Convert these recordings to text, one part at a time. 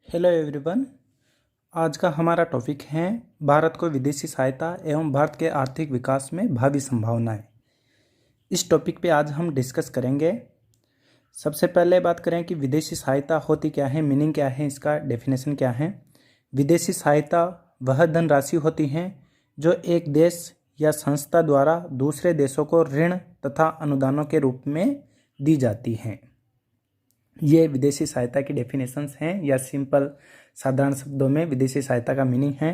Hello everyone. आज का हमारा टॉपिक है भारत को विदेशी सहायता एवं भारत के आर्थिक विकास में भावी संभावनाएं। इस टॉपिक पे आज हम डिस्कस करेंगे। सबसे पहले बात करें कि विदेशी सहायता होती क्या है, मीनिंग क्या है, इसका डेफिनेशन क्या है। विदेशी सहायता वह धनराशि होती है जो एक देश या संस्था द्वारा दूसरे देशों को ऋण तथा अनुदानों के रूप में दी जाती हैं। ये विदेशी सहायता की डेफिनेशंस हैं, या सिंपल साधारण शब्दों में विदेशी सहायता का मीनिंग है।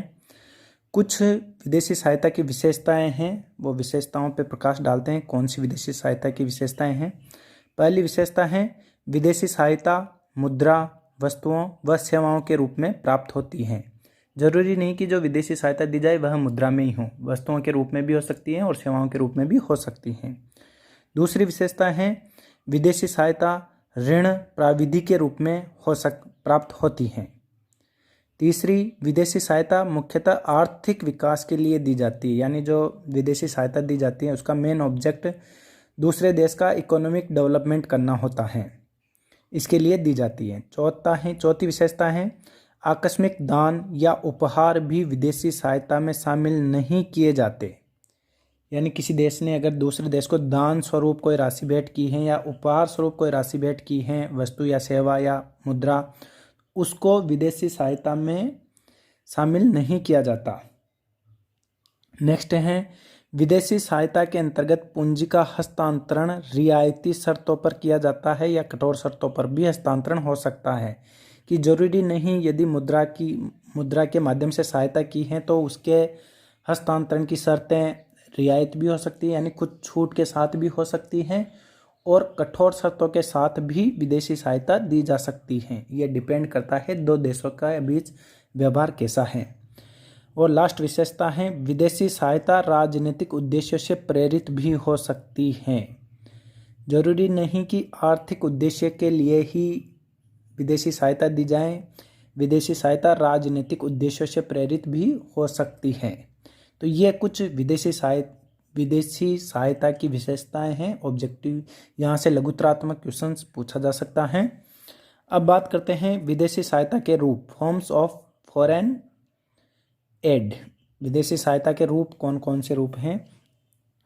कुछ विदेशी सहायता की विशेषताएं हैं, वो विशेषताओं पे प्रकाश डालते हैं। कौन सी विदेशी सहायता की विशेषताएं हैं? पहली विशेषता है विदेशी सहायता मुद्रा, वस्तुओं व सेवाओं के रूप में प्राप्त होती है। जरूरी नहीं कि जो विदेशी सहायता दी जाए वह मुद्रा में ही हो, वस्तुओं के रूप में भी हो सकती है और सेवाओं के रूप में भी हो सकती है। दूसरी विशेषता है विदेशी सहायता ऋण प्राविधि के रूप में प्राप्त होती है। तीसरी, विदेशी सहायता मुख्यतः आर्थिक विकास के लिए दी जाती है, यानी जो विदेशी सहायता दी जाती है उसका मेन ऑब्जेक्ट दूसरे देश का इकोनॉमिक डेवलपमेंट करना होता है, इसके लिए दी जाती है। चौथी विशेषता है आकस्मिक दान या उपहार भी विदेशी सहायता में शामिल नहीं किए जाते। यानी किसी देश ने अगर दूसरे देश को दान स्वरूप कोई राशि भेंट की है या उपहार स्वरूप कोई राशि भेंट की है, वस्तु या सेवा या मुद्रा, उसको विदेशी सहायता में शामिल नहीं किया जाता। नेक्स्ट है विदेशी सहायता के अंतर्गत पूंजी का हस्तांतरण रियायती शर्तों पर किया जाता है या कठोर शर्तों पर भी हस्तांतरण हो सकता है, कि जरूरी नहीं यदि मुद्रा के माध्यम से सहायता की है तो उसके हस्तांतरण की शर्तें रियायत भी हो सकती है, यानी कुछ छूट के साथ भी हो सकती हैं, और कठोर शर्तों के साथ भी विदेशी सहायता दी जा सकती है। ये डिपेंड करता है दो देशों के बीच व्यवहार कैसा है। और लास्ट विशेषता है विदेशी सहायता राजनीतिक उद्देश्यों से प्रेरित भी हो सकती है। जरूरी नहीं कि आर्थिक उद्देश्य के लिए ही विदेशी सहायता दी जाए, विदेशी सहायता राजनीतिक उद्देश्यों से प्रेरित भी हो सकती है। तो ये कुछ विदेशी सहायता की विशेषताएं हैं। ऑब्जेक्टिव यहाँ से लघुतरात्मक क्वेश्चंस पूछा जा सकता है। अब बात करते हैं विदेशी सहायता के रूप, फॉर्म्स ऑफ फॉरेन एड। विदेशी सहायता के रूप कौन कौन से रूप हैं?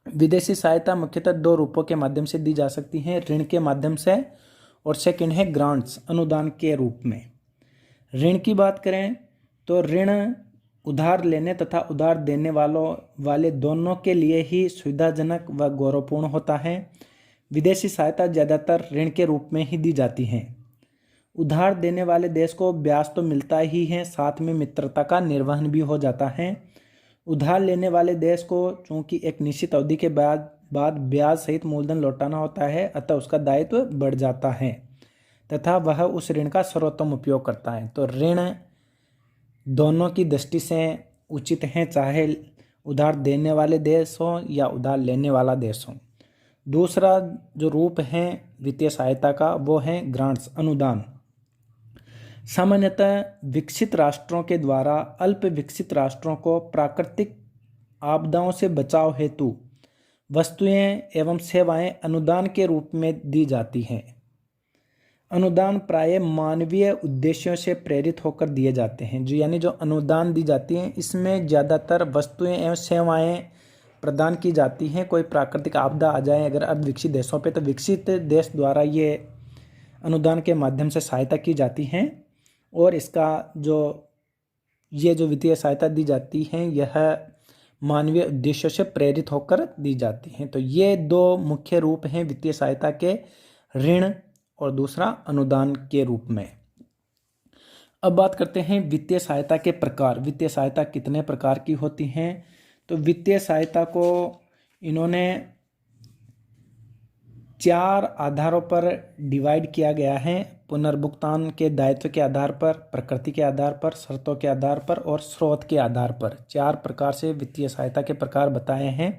विदेशी सहायता मुख्यतः दो रूपों के माध्यम से दी जा सकती है, ऋण के माध्यम से, और सेकंड है ग्रांट्स, अनुदान के रूप में। ऋण की बात करें तो ऋण उधार लेने तथा उधार देने वाले दोनों के लिए ही सुविधाजनक व गौरवपूर्ण होता है। विदेशी सहायता ज़्यादातर ऋण के रूप में ही दी जाती है। उधार देने वाले देश को ब्याज तो मिलता ही है, साथ में मित्रता का निर्वहन भी हो जाता है। उधार लेने वाले देश को चूंकि एक निश्चित अवधि के बाद ब्याज सहित मूलधन लौटाना होता है, अतः उसका दायित्व बढ़ जाता है तथा वह उस ऋण का सर्वोत्तम उपयोग करता है। तो ऋण दोनों की दृष्टि से उचित है, चाहे उधार देने वाले देश हो या उधार लेने वाला देश हो। दूसरा जो रूप है वित्तीय सहायता का वो है ग्रांट्स, अनुदान। सामान्यतः विकसित राष्ट्रों के द्वारा अल्प विकसित राष्ट्रों को प्राकृतिक आपदाओं से बचाव हेतु वस्तुएं एवं सेवाएं अनुदान के रूप में दी जाती हैं। अनुदान प्रायः मानवीय उद्देश्यों से प्रेरित होकर दिए जाते हैं। यानी जो अनुदान दी जाती हैं इसमें ज़्यादातर वस्तुएं एवं सेवाएं प्रदान की जाती हैं। कोई प्राकृतिक आपदा आ जाए अगर अर्धविकसित देशों पे, तो विकसित देश द्वारा ये अनुदान के माध्यम से सहायता की जाती है, और इसका ये जो वित्तीय सहायता दी जाती है यह मानवीय उद्देश्यों से प्रेरित होकर दी जाती हैं। तो ये दो मुख्य रूप हैं वित्तीय सहायता के, ऋण और दूसरा अनुदान के रूप में। अब बात करते हैं वित्तीय सहायता के प्रकार। वित्तीय सहायता कितने प्रकार की होती हैं? तो वित्तीय सहायता को इन्होंने 4 आधारों पर डिवाइड किया गया है। पुनर्भुगतान के दायित्व के आधार पर, प्रकृति के आधार पर, शर्तों के आधार पर और स्रोत के आधार पर 4 प्रकार से वित्तीय सहायता के प्रकार बताए हैं।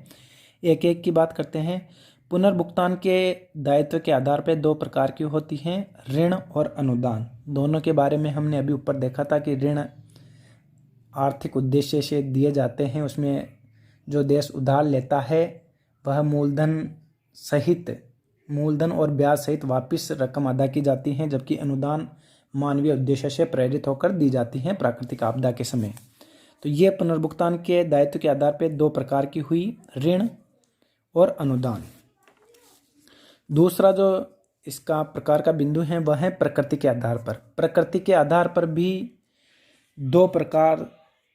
एक एक की बात करते हैं। पुनर्भुगतान के दायित्व के आधार पर 2 प्रकार की होती हैं, ऋण और अनुदान। दोनों के बारे में हमने अभी ऊपर देखा था कि ऋण आर्थिक उद्देश्य से दिए जाते हैं, उसमें जो देश उधार लेता है वह मूलधन और ब्याज सहित वापस रकम अदा की जाती है, जबकि अनुदान मानवीय उद्देश्य से प्रेरित होकर दी जाती हैं प्राकृतिक आपदा के समय। तो ये पुनर्भुगतान के दायित्व के आधार पर दो प्रकार की हुई, ऋण और अनुदान। दूसरा जो इसका प्रकार का बिंदु है वह है प्रकृति के आधार पर। प्रकृति के आधार पर भी दो प्रकार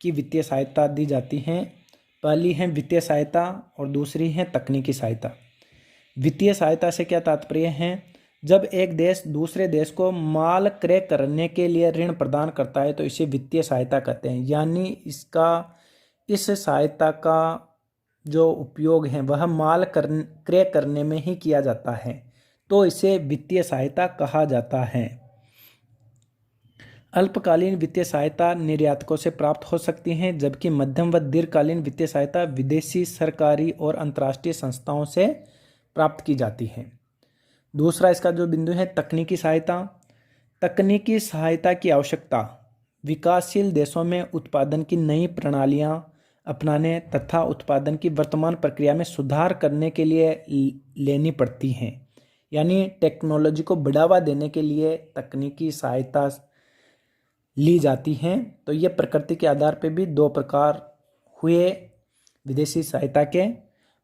की वित्तीय सहायता दी जाती है। पहली है वित्तीय सहायता और दूसरी है तकनीकी सहायता। वित्तीय सहायता से क्या तात्पर्य है? जब एक देश दूसरे देश को माल क्रय करने के लिए ऋण प्रदान करता है तो इसे वित्तीय सहायता कहते हैं। यानी इस सहायता का जो उपयोग है वह माल क्रय करने में ही किया जाता है, तो इसे वित्तीय सहायता कहा जाता है। अल्पकालीन वित्तीय सहायता निर्यातकों से प्राप्त हो सकती है, जबकि मध्यम व दीर्घकालीन वित्तीय सहायता विदेशी सरकारी और अंतर्राष्ट्रीय संस्थाओं से प्राप्त की जाती है। दूसरा इसका जो बिंदु है तकनीकी सहायता। तकनीकी सहायता की आवश्यकता विकासशील देशों में उत्पादन की नई प्रणालियां अपनाने तथा उत्पादन की वर्तमान प्रक्रिया में सुधार करने के लिए लेनी पड़ती हैं। यानी टेक्नोलॉजी को बढ़ावा देने के लिए तकनीकी सहायता ली जाती हैं। तो ये प्रकृति के आधार पर भी दो प्रकार हुए विदेशी सहायता के,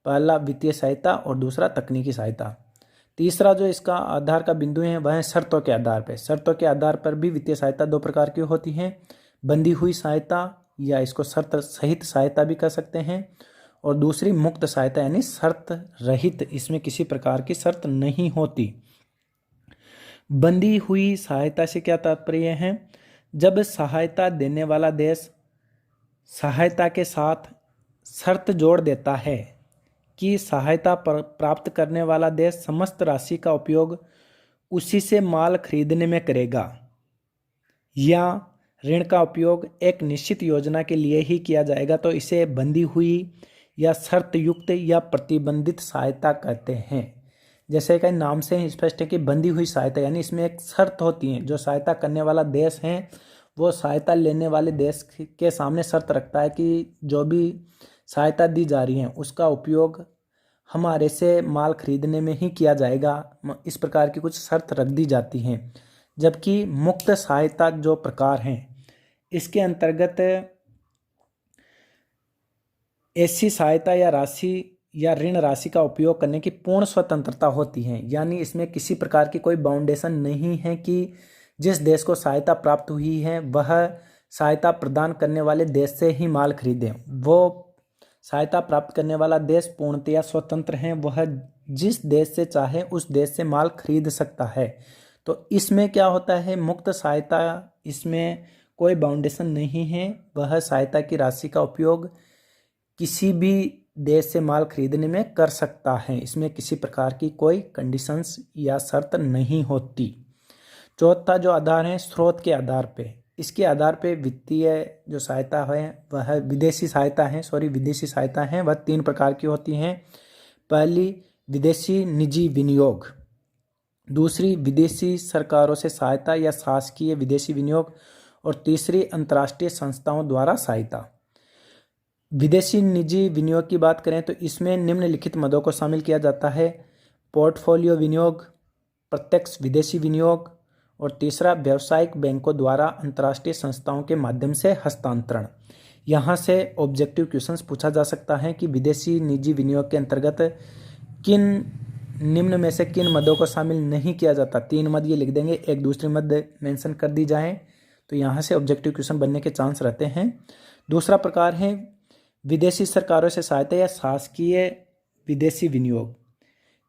पहला वित्तीय सहायता और दूसरा तकनीकी सहायता। तीसरा जो इसका आधार का बिंदु है वह है शर्तों के आधार पर। शर्तों के आधार पर भी वित्तीय सहायता दो प्रकार की होती है, बंधी हुई सहायता या इसको शर्त सहित सहायता भी कह सकते हैं, और दूसरी मुक्त सहायता यानी शर्त रहित, इसमें किसी प्रकार की शर्त नहीं होती। बंधी हुई सहायता से क्या तात्पर्य है? जब सहायता देने वाला देश सहायता के साथ शर्त जोड़ देता है कि सहायता प्राप्त करने वाला देश समस्त राशि का उपयोग उसी से माल खरीदने में करेगा या ऋण का उपयोग एक निश्चित योजना के लिए ही किया जाएगा, तो इसे बंधी हुई या शर्त युक्त या प्रतिबंधित सहायता कहते हैं। जैसे कि नाम से ही स्पष्ट है कि बंधी हुई सहायता, यानी इसमें एक शर्त होती है। जो सहायता करने वाला देश है वो सहायता लेने वाले देश के सामने शर्त रखता है कि जो भी सहायता दी जा रही है उसका उपयोग हमारे से माल खरीदने में ही किया जाएगा। इस प्रकार की कुछ शर्त रख दी जाती हैं। जबकि मुक्त सहायता जो प्रकार हैं इसके अंतर्गत ऐसी सहायता या राशि या ऋण राशि का उपयोग करने की पूर्ण स्वतंत्रता होती है। यानी इसमें किसी प्रकार की कोई बाउंडेशन नहीं है कि जिस देश को सहायता प्राप्त हुई है वह सहायता प्रदान करने वाले देश से ही माल खरीदें। वो सहायता प्राप्त करने वाला देश पूर्णतया स्वतंत्र है, वह जिस देश से चाहे उस देश से माल खरीद सकता है। तो इसमें क्या होता है, मुक्त सहायता, इसमें कोई बाउंडेशन नहीं है। वह सहायता की राशि का उपयोग किसी भी देश से माल खरीदने में कर सकता है। इसमें किसी प्रकार की कोई कंडीशंस या शर्त नहीं होती। चौथा जो आधार है स्रोत के आधार पे, इसके आधार पे वित्तीय जो सहायता है वह विदेशी सहायता है वह तीन प्रकार की होती हैं। पहली विदेशी निजी विनियोग, दूसरी विदेशी सरकारों से सहायता या शासकीय विदेशी विनियोग, और तीसरी अंतर्राष्ट्रीय संस्थाओं द्वारा सहायता। विदेशी निजी विनियोग की बात करें तो इसमें निम्नलिखित मदों को शामिल किया जाता है: पोर्टफोलियो विनियोग, प्रत्यक्ष विदेशी विनियोग, और तीसरा व्यावसायिक बैंकों द्वारा अंतर्राष्ट्रीय संस्थाओं के माध्यम से हस्तांतरण। यहाँ से ऑब्जेक्टिव क्वेश्चंस पूछा जा सकता है कि विदेशी निजी विनियोग के अंतर्गत निम्न में से किन मदों को शामिल नहीं किया जाता। तीन मद ये लिख देंगे, एक दूसरी मद मेंशन कर दी जाए, तो यहाँ से ऑब्जेक्टिव क्वेश्चन बनने के चांस रहते हैं। दूसरा प्रकार है विदेशी सरकारों से सहायता या शासकीय विदेशी विनियोग।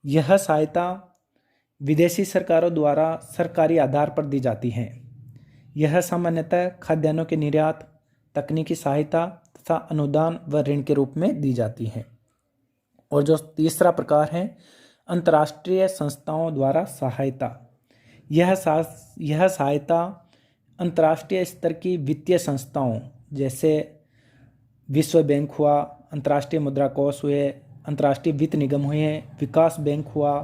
यह सहायता विदेशी सरकारों द्वारा सरकारी आधार पर दी जाती है। यह सामान्यतः खाद्यान्नों के निर्यात, तकनीकी सहायता तथा अनुदान व ऋण के रूप में दी जाती है। और जो तीसरा प्रकार है अंतर्राष्ट्रीय संस्थाओं द्वारा सहायता। यह सहायता अंतर्राष्ट्रीय स्तर की वित्तीय संस्थाओं जैसे विश्व बैंक हुआ, अंतर्राष्ट्रीय मुद्रा कोष हुए, अंतर्राष्ट्रीय वित्त निगम हुए, विकास बैंक हुआ,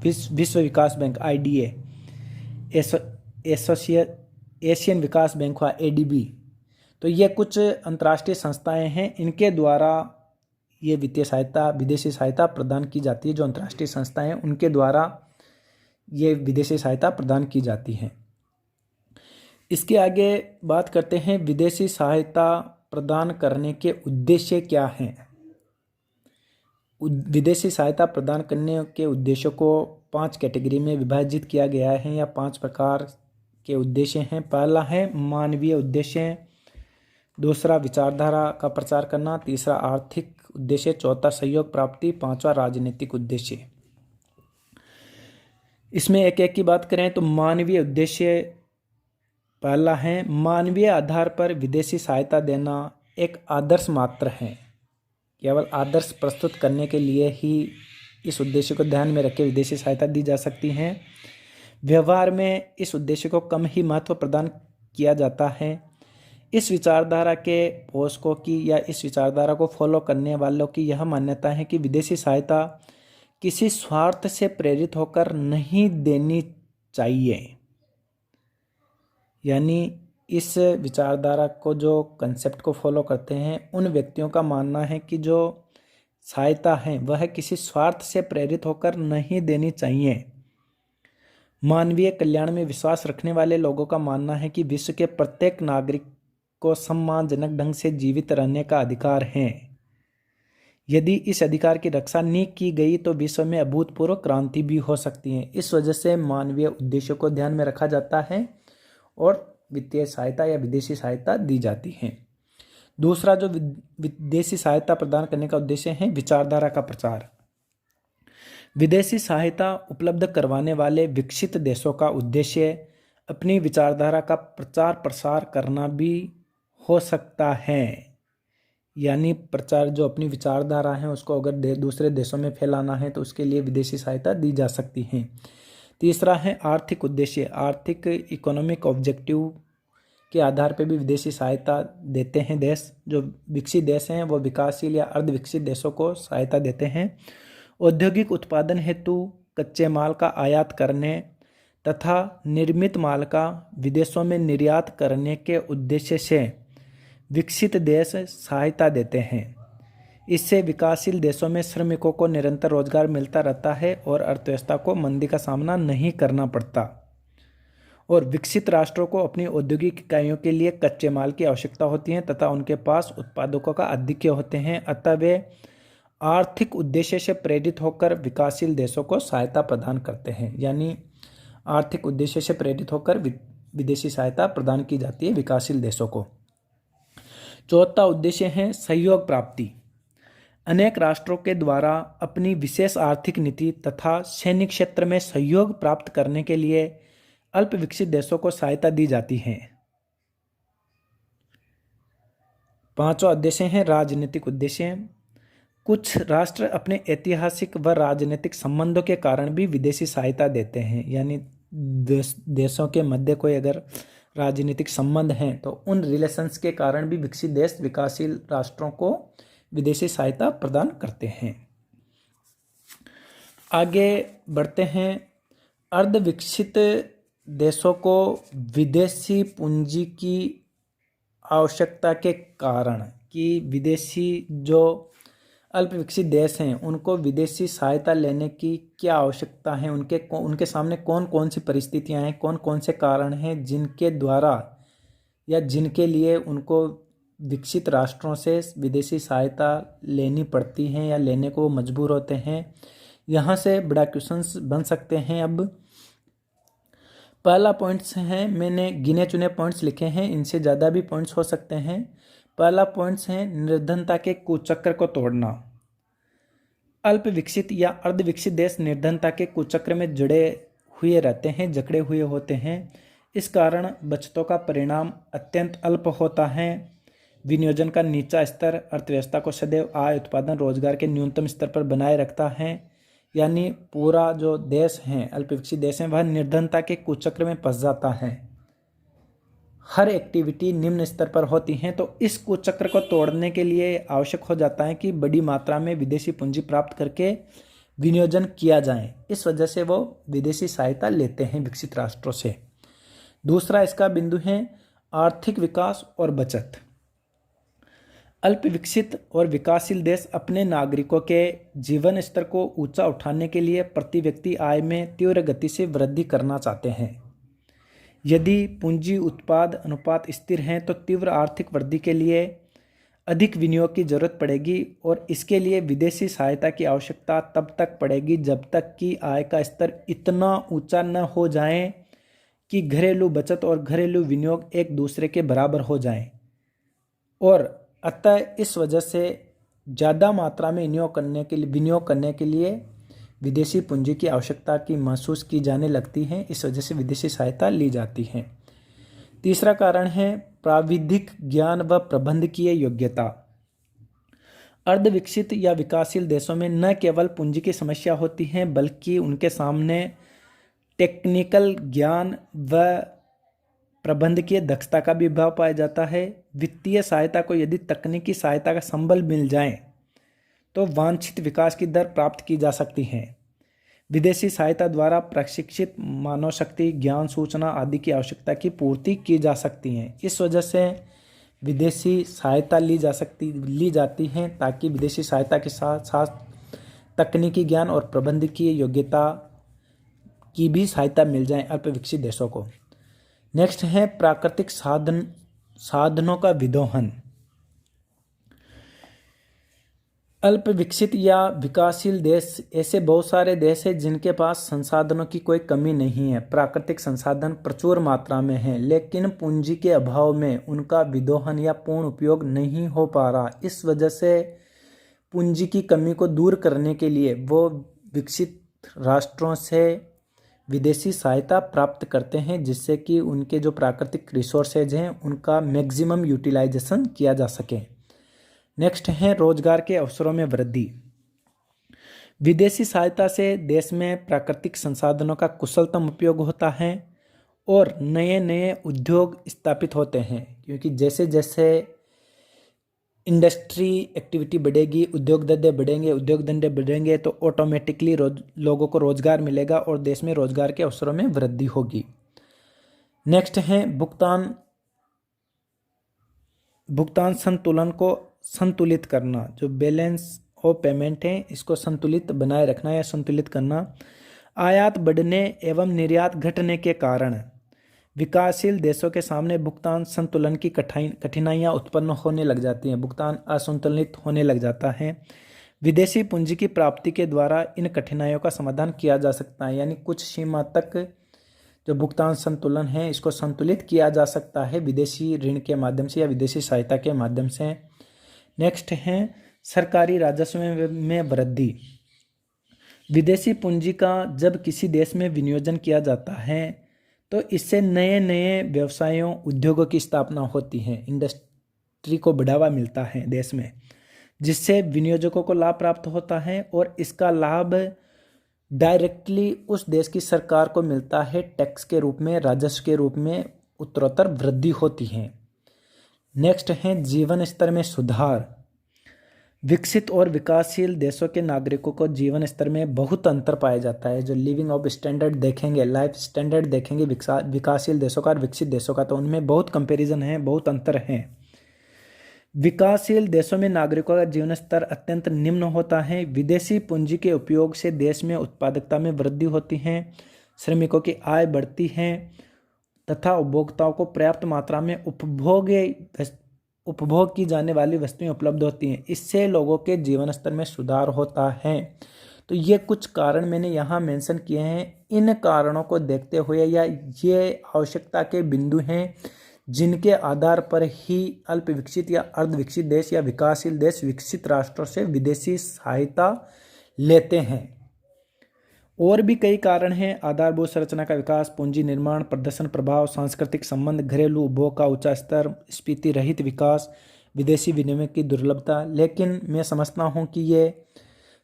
विश्व विकास बैंक IDA, एशियन विकास बैंक हुआ ADB। तो ये कुछ अंतर्राष्ट्रीय संस्थाएं हैं, इनके द्वारा ये वित्तीय सहायता, विदेशी सहायता प्रदान की जाती है। जो अंतर्राष्ट्रीय संस्थाएं हैं उनके द्वारा ये विदेशी सहायता प्रदान की जाती है। इसके आगे बात करते हैं विदेशी सहायता प्रदान करने के उद्देश्य क्या हैं। विदेशी सहायता प्रदान करने के उद्देश्यों को 5 कैटेगरी में विभाजित किया गया है या 5 प्रकार के उद्देश्य हैं। पहला है मानवीय उद्देश्य, दूसरा विचारधारा का प्रचार करना, तीसरा आर्थिक उद्देश्य, चौथा सहयोग प्राप्ति, पांचवा राजनीतिक उद्देश्य। इसमें एक एक की बात करें तो मानवीय उद्देश्य पहला है मानवीय आधार पर विदेशी सहायता देना एक आदर्श मात्र है। केवल आदर्श प्रस्तुत करने के लिए ही इस उद्देश्य को ध्यान में रखे विदेशी सहायता दी जा सकती है। व्यवहार में इस उद्देश्य को कम ही महत्व प्रदान किया जाता है। इस विचारधारा के पोषकों की या इस विचारधारा को फॉलो करने वालों की यह मान्यता है कि विदेशी सहायता किसी स्वार्थ से प्रेरित होकर नहीं देनी चाहिए। यानी इस विचारधारा को जो कंसेप्ट को फॉलो करते हैं उन व्यक्तियों का मानना है कि जो सहायता है वह किसी स्वार्थ से प्रेरित होकर नहीं देनी चाहिए। मानवीय कल्याण में विश्वास रखने वाले लोगों का मानना है कि विश्व के प्रत्येक नागरिक को सम्मानजनक ढंग से जीवित रहने का अधिकार है। यदि इस अधिकार की रक्षा नहीं की गई तो विश्व में अभूतपूर्व क्रांति भी हो सकती है। इस वजह से मानवीय उद्देश्यों को ध्यान में रखा जाता है और वित्तीय सहायता या विदेशी सहायता दी जाती है। दूसरा जो विदेशी सहायता प्रदान करने का उद्देश्य है विचारधारा का प्रचार। विदेशी सहायता उपलब्ध करवाने वाले विकसित देशों का उद्देश्य अपनी विचारधारा का प्रचार प्रसार करना भी हो सकता है। यानी प्रचार जो अपनी विचारधारा है उसको अगर दूसरे देशों में फैलाना है तो उसके लिए विदेशी सहायता दी जा सकती है। तीसरा है आर्थिक उद्देश्य। आर्थिक इकोनॉमिक ऑब्जेक्टिव के आधार पर भी विदेशी सहायता देते हैं देश। जो विकसित देश हैं वो विकासशील या अर्ध विकसित देशों को सहायता देते हैं। औद्योगिक उत्पादन हेतु कच्चे माल का आयात करने तथा निर्मित माल का विदेशों में निर्यात करने के उद्देश्य से विकसित देश सहायता देते हैं। इससे विकासशील देशों में श्रमिकों को निरंतर रोजगार मिलता रहता है और अर्थव्यवस्था को मंदी का सामना नहीं करना पड़ता। और विकसित राष्ट्रों को अपनी औद्योगिक इकाइयों के लिए कच्चे माल की आवश्यकता होती है तथा उनके पास उत्पादकों का आधिक्य होते हैं। अतः वे आर्थिक उद्देश्य से प्रेरित होकर विकासशील देशों को सहायता प्रदान करते हैं। यानी आर्थिक उद्देश्य से प्रेरित होकर विदेशी सहायता प्रदान की जाती है विकासशील देशों को। चौथा उद्देश्य है सहयोग प्राप्ति। अनेक राष्ट्रों के द्वारा अपनी विशेष आर्थिक नीति तथा सैन्य क्षेत्र में सहयोग प्राप्त करने के लिए अल्प विकसित देशों को सहायता दी जाती है। पांचवा उद्देश्य है राजनीतिक उद्देश्य। कुछ राष्ट्र अपने ऐतिहासिक व राजनीतिक संबंधों के कारण भी विदेशी सहायता देते हैं। यानी देशों के मध्य कोई अगर राजनीतिक संबंध हैं तो उन रिलेशंस के कारण भी विकसित देश विकासशील राष्ट्रों को विदेशी सहायता प्रदान करते हैं। आगे बढ़ते हैं। अर्ध विकसित देशों को विदेशी पूंजी की आवश्यकता के कारण कि विदेशी जो अल्प विकसित देश हैं उनको विदेशी सहायता लेने की क्या आवश्यकता है, उनके सामने कौन कौन सी परिस्थितियां हैं, कौन कौन से कारण हैं जिनके द्वारा या जिनके लिए उनको विकसित राष्ट्रों से विदेशी सहायता लेनी पड़ती है या लेने को मजबूर होते हैं। यहाँ से बड़ा क्वेश्चंस बन सकते हैं। अब पहला पॉइंट्स हैं, मैंने गिने चुने पॉइंट्स लिखे हैं, इनसे ज़्यादा भी पॉइंट्स हो सकते हैं। पहला पॉइंट्स है निर्धनता के कुचक्र को तोड़ना। अल्प विकसित या अर्ध विकसित देश निर्धनता के कुचक्र में जकड़े हुए होते हैं। इस कारण बचतों का परिणाम अत्यंत अल्प होता है। विनियोजन का नीचा स्तर अर्थव्यवस्था को सदैव आय, उत्पादन, रोजगार के न्यूनतम स्तर पर बनाए रखता है। यानी पूरा जो देश है अल्प विकसित देश है वह निर्धनता के कुचक्र में फंस जाता है। हर एक्टिविटी निम्न स्तर पर होती है तो इस कुचक्र को तोड़ने के लिए आवश्यक हो जाता है कि बड़ी मात्रा में विदेशी पूंजी प्राप्त करके विनियोजन किया जाए। इस वजह से वो विदेशी सहायता लेते हैं विकसित राष्ट्रों से। दूसरा इसका बिंदु है आर्थिक विकास और बचत। अल्प विकसित और विकासशील देश अपने नागरिकों के जीवन स्तर को ऊंचा उठाने के लिए प्रति व्यक्ति आय में तीव्र गति से वृद्धि करना चाहते हैं। यदि पूंजी उत्पाद अनुपात स्थिर हैं तो तीव्र आर्थिक वृद्धि के लिए अधिक विनियोग की जरूरत पड़ेगी और इसके लिए विदेशी सहायता की आवश्यकता तब तक पड़ेगी जब तक कि आय का स्तर इतना ऊंचा न हो जाए कि घरेलू बचत और घरेलू विनियोग एक दूसरे के बराबर हो जाएं। और अतः इस वजह से ज़्यादा मात्रा में विनियोग करने के लिए विदेशी पूंजी की आवश्यकता की महसूस की जाने लगती है। इस वजह से विदेशी सहायता ली जाती है। तीसरा कारण है प्राविधिक ज्ञान व प्रबंधकीय योग्यता। अर्धविकसित या विकासशील देशों में न केवल पूंजी की समस्या होती है बल्कि उनके सामने टेक्निकल ज्ञान व प्रबंधकीय दक्षता का भी अभाव पाया जाता है। वित्तीय सहायता को यदि तकनीकी सहायता का संबल मिल जाए तो वांछित विकास की दर प्राप्त की जा सकती है। विदेशी सहायता द्वारा प्रशिक्षित मानव शक्ति, ज्ञान, सूचना आदि की आवश्यकता की पूर्ति की जा सकती है। इस वजह से विदेशी सहायता ली जाती है ताकि विदेशी सहायता के साथ साथ तकनीकी ज्ञान और प्रबंधकीय योग्यता की भी सहायता मिल जाए अल्पविकसित देशों को। नेक्स्ट है प्राकृतिक साधनों का विदोहन। अल्प विकसित या विकासशील देश ऐसे बहुत सारे देश हैं जिनके पास संसाधनों की कोई कमी नहीं है। प्राकृतिक संसाधन प्रचुर मात्रा में है लेकिन पूंजी के अभाव में उनका विदोहन या पूर्ण उपयोग नहीं हो पा रहा। इस वजह से पूंजी की कमी को दूर करने के लिए वो विकसित राष्ट्रों से विदेशी सहायता प्राप्त करते हैं जिससे कि उनके जो प्राकृतिक रिसोर्सेज हैं उनका मैक्सिमम यूटिलाइजेशन किया जा सके। नेक्स्ट है रोजगार के अवसरों में वृद्धि। विदेशी सहायता से देश में प्राकृतिक संसाधनों का कुशलतम उपयोग होता है और नए नए उद्योग स्थापित होते हैं, क्योंकि जैसे जैसे इंडस्ट्री एक्टिविटी बढ़ेगी, उद्योग धंधे बढ़ेंगे तो ऑटोमेटिकली लोगों को रोजगार मिलेगा और देश में रोजगार के अवसरों में वृद्धि होगी। नेक्स्ट है भुगतान संतुलन को संतुलित करना। जो बैलेंस ऑफ पेमेंट है इसको संतुलित बनाए रखना या संतुलित करना। आयात बढ़ने एवं निर्यात घटने के कारण विकासशील देशों के सामने भुगतान संतुलन की कठिनाइयां उत्पन्न होने लग जाती हैं, भुगतान असंतुलित होने लग जाता है। विदेशी पूंजी की प्राप्ति के द्वारा इन कठिनाइयों का समाधान किया जा सकता है, यानी कुछ सीमा तक जो भुगतान संतुलन है इसको संतुलित किया जा सकता है विदेशी ऋण के माध्यम से या विदेशी सहायता के माध्यम से। नेक्स्ट है सरकारी राजस्व में वृद्धि। विदेशी पूंजी का जब किसी देश में विनियोजन किया जाता है तो इससे नए नए व्यवसायों, उद्योगों की स्थापना होती है, इंडस्ट्री को बढ़ावा मिलता है देश में, जिससे विनियोजकों को लाभ प्राप्त होता है और इसका लाभ डायरेक्टली उस देश की सरकार को मिलता है। टैक्स के रूप में, राजस्व के रूप में उत्तरोत्तर वृद्धि होती है। नेक्स्ट है जीवन स्तर में सुधार। विकसित और विकासशील देशों के नागरिकों को जीवन स्तर में बहुत अंतर पाया जाता है। जो लिविंग ऑफ स्टैंडर्ड देखेंगे, लाइफ स्टैंडर्ड देखेंगे विकासशील देशों का और विकसित देशों का, तो उनमें बहुत कंपैरिजन है, बहुत अंतर है। विकासशील देशों में नागरिकों का जीवन स्तर अत्यंत निम्न होता है। विदेशी पूंजी के उपयोग से देश में उत्पादकता में वृद्धि होती है, श्रमिकों की आय बढ़ती है तथा उपभोक्ताओं को पर्याप्त मात्रा में उपभोग की जाने वाली वस्तुएं उपलब्ध होती हैं। इससे लोगों के जीवन स्तर में सुधार होता है। तो ये कुछ कारण मैंने यहाँ मेंशन किए हैं। इन कारणों को देखते हुए या ये आवश्यकता के बिंदु हैं जिनके आधार पर ही अल्प विकसित या अर्धविकसित देश या विकासशील देश विकसित राष्ट्रों से विदेशी सहायता लेते हैं। और भी कई कारण हैं। आधारभूत संरचना का विकास, पूंजी निर्माण, प्रदर्शन प्रभाव, सांस्कृतिक संबंध, घरेलू उपभोग का उच्च स्तर, स्फीति रहित विकास, विदेशी विनिमय की दुर्लभता। लेकिन मैं समझता हूँ कि ये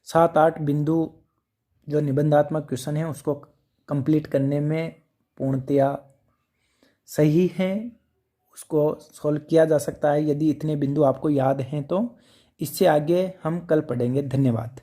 7-8 बिंदु जो निबंधात्मक क्वेश्चन है उसको कंप्लीट करने में पूर्णतया सही हैं, उसको सॉल्व किया जा सकता है यदि इतने बिंदु आपको याद हैं तो। इससे आगे हम कल पढ़ेंगे। धन्यवाद।